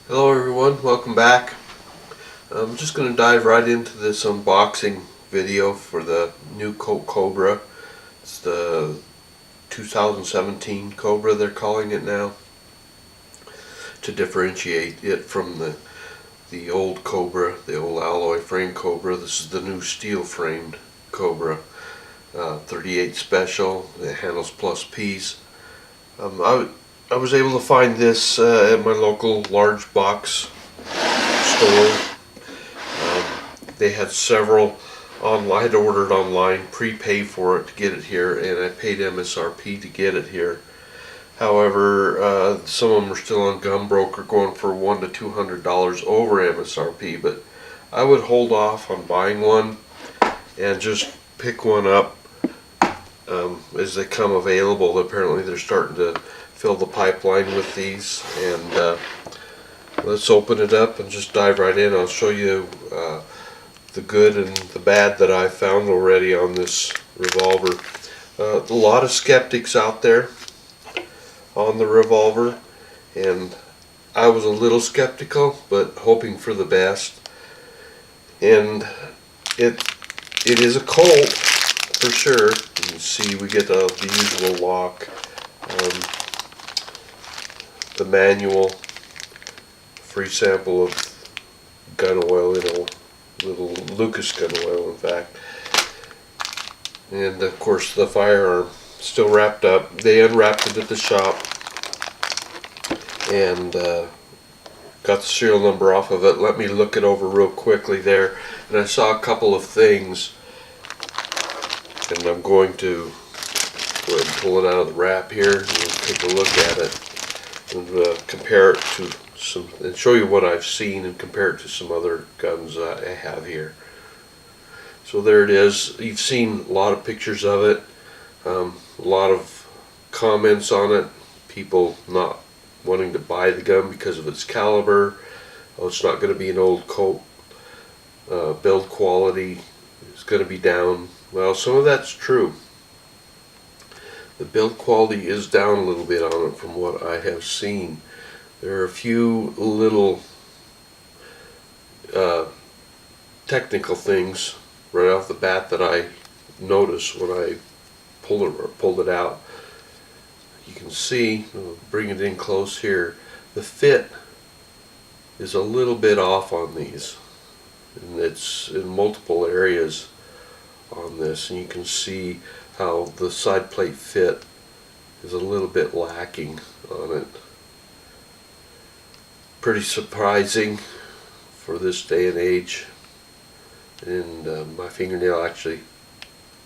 Hello everyone, welcome back. I'm just going to dive right into this unboxing video for the new Colt Cobra. It's the 2017 Cobra, they're calling it now, to differentiate it from the old Cobra, the old alloy frame Cobra. This is the new steel framed Cobra, 38 special. It handles plus piece. I was able to find this at my local large box store. They had several online. I had ordered online, prepay for it to get it here, and I paid MSRP to get it here. However, some of them are still on Gunbroker, going for $100 to $200 over MSRP. But I would hold off on buying one and just pick one up as they come available. Apparently, they're starting to fill the pipeline with these, and let's open it up and just dive right in. I'll show you the good and the bad that I found already on this revolver. A lot of skeptics out there on the revolver, and I was a little skeptical but hoping for the best. And it is a Colt for sure. You can see we get the usual lock, the manual, free sample of gun oil, little Lucas gun oil in fact, and of course the firearm still wrapped up. They unwrapped it at the shop and got the serial number off of it. Let me look it over real quickly there, and I saw a couple of things, and I'm going to go ahead and pull it out of the wrap here and take a look at it and compare it to some, and show you what I've seen and compare it to some other guns I have here. So there it is. You've seen a lot of pictures of it, a lot of comments on it, people not wanting to buy the gun because of its caliber. Oh, it's not going to be an old Colt, build quality is going to be down. Well, some of that's true. The build quality is down a little bit on it from what I have seen. There are a few little technical things right off the bat that I noticed when I pulled it out. You can see, I'll bring it in close here, the fit is a little bit off on these, and it's in multiple areas on this, and you can see how the side plate fit is a little bit lacking on it. Pretty surprising for this day and age, and my fingernail actually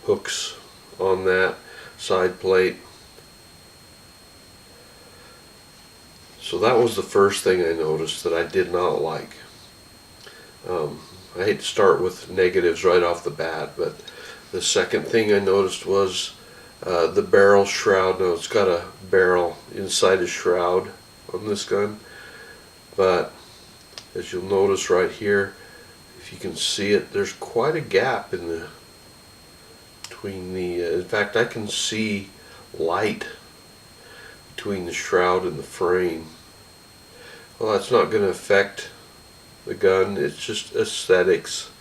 hooks on that side plate. So that was the first thing I noticed that I did not like. I hate to start with negatives right off the bat, but the second thing I noticed was the barrel shroud. Now it's got a barrel inside a shroud on this gun, but as you'll notice right here, if you can see it, there's quite a gap in between the, in fact I can see light between the shroud and the frame. Well, that's not going to affect the gun, it's just aesthetics,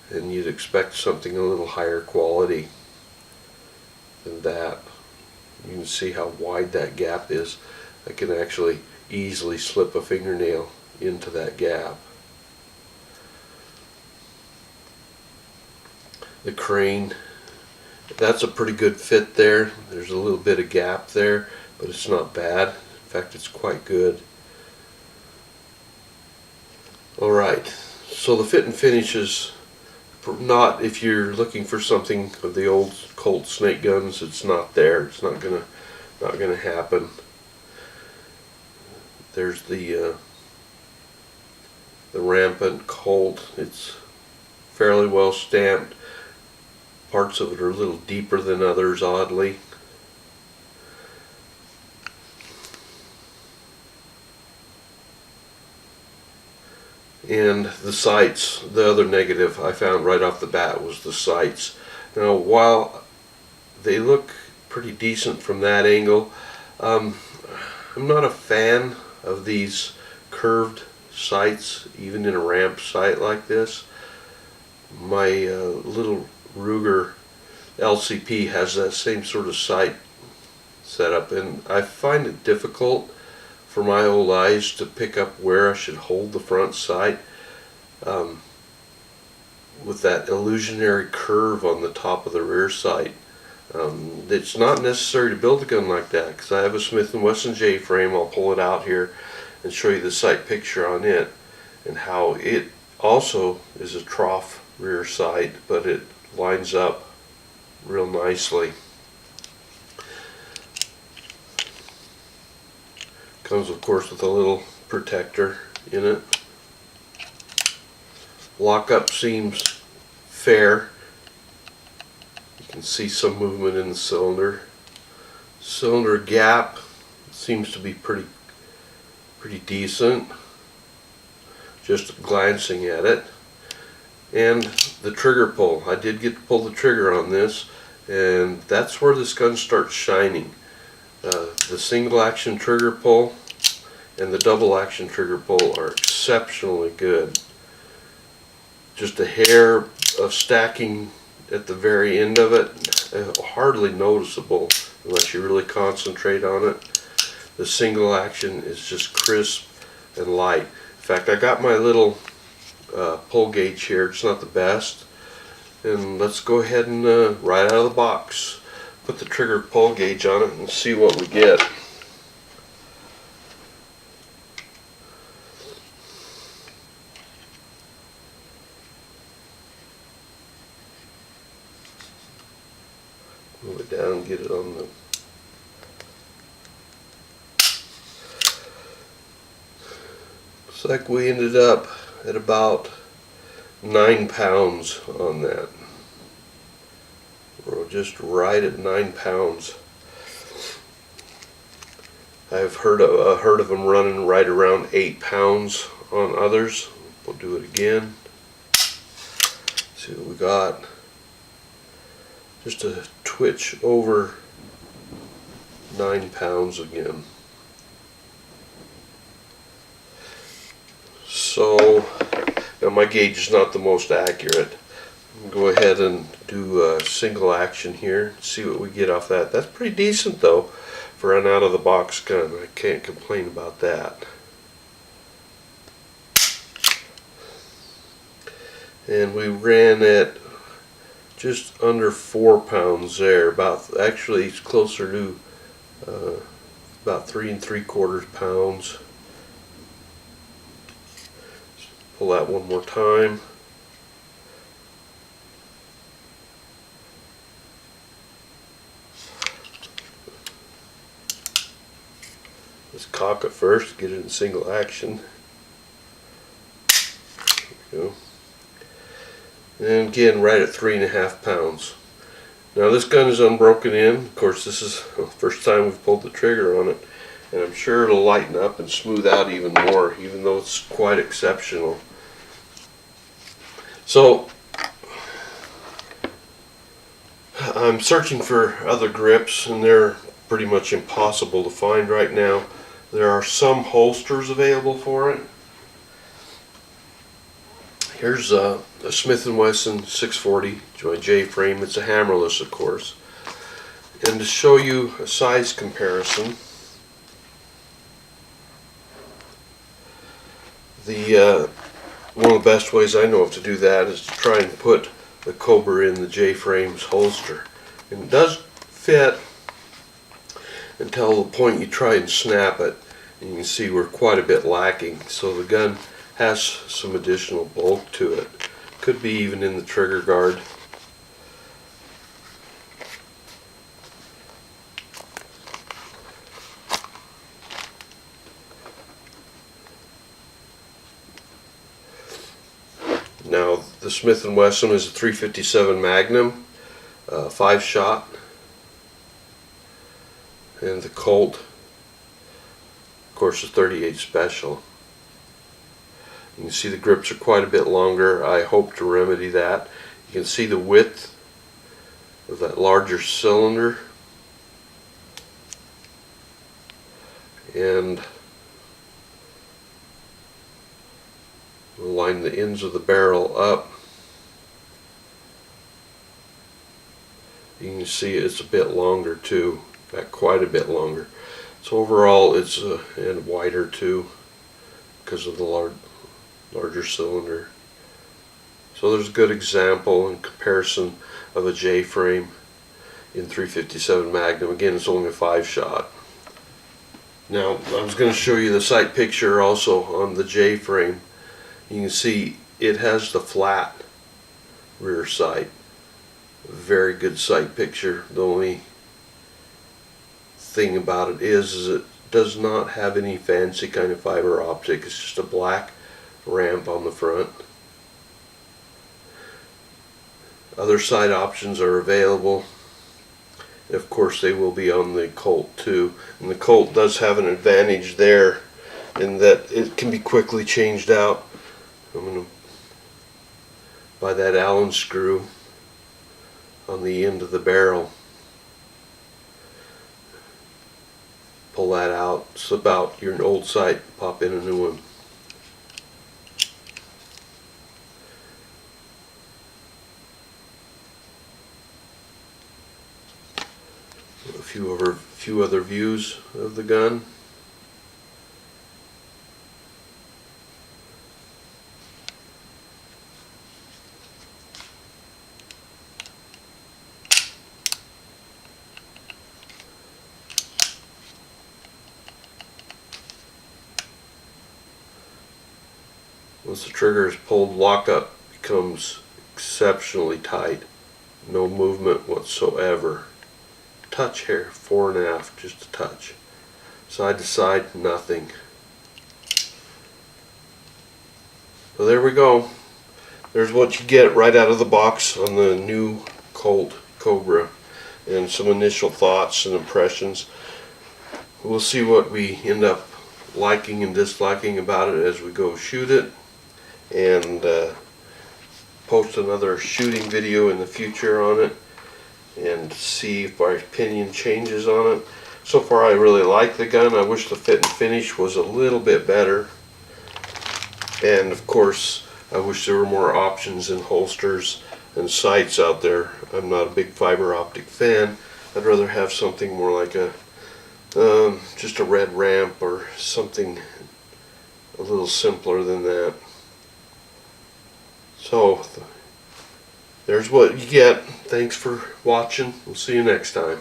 and you'd expect something a little higher quality than that. You can see how wide that gap is. I can actually easily slip a fingernail into that gap. The crane, that's a pretty good fit there. There's a little bit of gap there, but it's not bad. In fact, it's quite good. Alright, so the fit and finish is not, if you're looking for something of the old Colt snake guns, it's not there. It's not gonna happen. There's the rampant Colt. It's fairly well stamped. Parts of it are a little deeper than others, oddly. And the sights, the other negative I found right off the bat was the sights. Now, while they look pretty decent from that angle, I'm not a fan of these curved sights, even in a ramp sight like this. My little Ruger LCP has that same sort of sight setup, and I find it difficult for my old eyes to pick up where I should hold the front sight with that illusionary curve on the top of the rear sight. It's not necessary to build a gun like that, because I have a Smith & Wesson J-frame. I'll pull it out here and show you the sight picture on it, and how it also is a trough rear sight, but it lines up real nicely. Comes of course with a little protector in it. Lockup seems fair. You can see some movement in the cylinder. Cylinder gap seems to be pretty decent, just glancing at it. And the trigger pull, I did get to pull the trigger on this, and that's where this gun starts shining. The single action trigger pull and the double action trigger pull are exceptionally good. Just a hair of stacking at the very end of it, hardly noticeable unless you really concentrate on it. The single action is just crisp and light. In fact, I got my little pull gauge here. It's not the best, and let's go ahead and right out of the box put the trigger pull gauge on it and see what we get. Move it down and get it on the looks like we ended up at about 9 pounds on that. We're just right at 9 pounds. I've heard of them running right around 8 pounds on others. We'll do it again. See what we got. Just a twitch over 9 pounds again. So now my gauge is not the most accurate. Go ahead and do a single action here, see what we get off that. That's pretty decent though for an out of the box gun. I can't complain about that. And we ran at just under 4 pounds there, actually it's closer to about 3 3/4 pounds. Pull that one more time. Let's cock it first, get it in single action. There we go. And again, right at 3.5 pounds. Now this gun is unbroken in. Of course, this is the first time we've pulled the trigger on it, and I'm sure it'll lighten up and smooth out even more, even though it's quite exceptional. So I'm searching for other grips, and they're pretty much impossible to find right now. There are some holsters available for it. Here's a Smith & Wesson 640 my J-frame. It's a hammerless, of course. And to show you a size comparison, one of the best ways I know of to do that is to try and put the Cobra in the J-frame's holster. And it does fit until the point you try and snap it, and you can see we're quite a bit lacking. So the gun has some additional bulk to it. Could be even in the trigger guard. Now the Smith & Wesson is a 357 Magnum, 5-shot, and the Colt, of course, is 38 Special. You can see the grips are quite a bit longer. I hope to remedy that. You can see the width of that larger cylinder, and We'll line the ends of the barrel up. You can see it's a bit longer too, in fact quite a bit longer. So overall it's and wider too because of the larger cylinder. So there's a good example in comparison of a J-frame in 357 Magnum. Again, it's only a 5-shot. Now I was going to show you the sight picture also on the J-frame. You can see it has the flat rear sight. Very good sight picture. The only thing about it is it does not have any fancy kind of fiber optic. It's just a black ramp on the front. Other sight options are available. Of course they will be on the Colt too. And the Colt does have an advantage there in that it can be quickly changed out. I'm going to buy that Allen screw on the end of the barrel. Pull that out, slip out your old sight, pop in a new one. A few other views of the gun. Once the trigger is pulled, lockup becomes exceptionally tight. No movement whatsoever. Touch here, fore and aft, just a touch. Side to side, nothing. So there we go. There's what you get right out of the box on the new Colt Cobra, and some initial thoughts and impressions. We'll see what we end up liking and disliking about it as we go shoot it, and post another shooting video in the future on it and see if our opinion changes on it. So far I really like the gun. I wish the fit and finish was a little bit better, and of course I wish there were more options in holsters and sights out there. I'm not a big fiber optic fan. I'd rather have something more like a just a red ramp or something a little simpler than that. So there's what you get. Thanks for watching. We'll see you next time.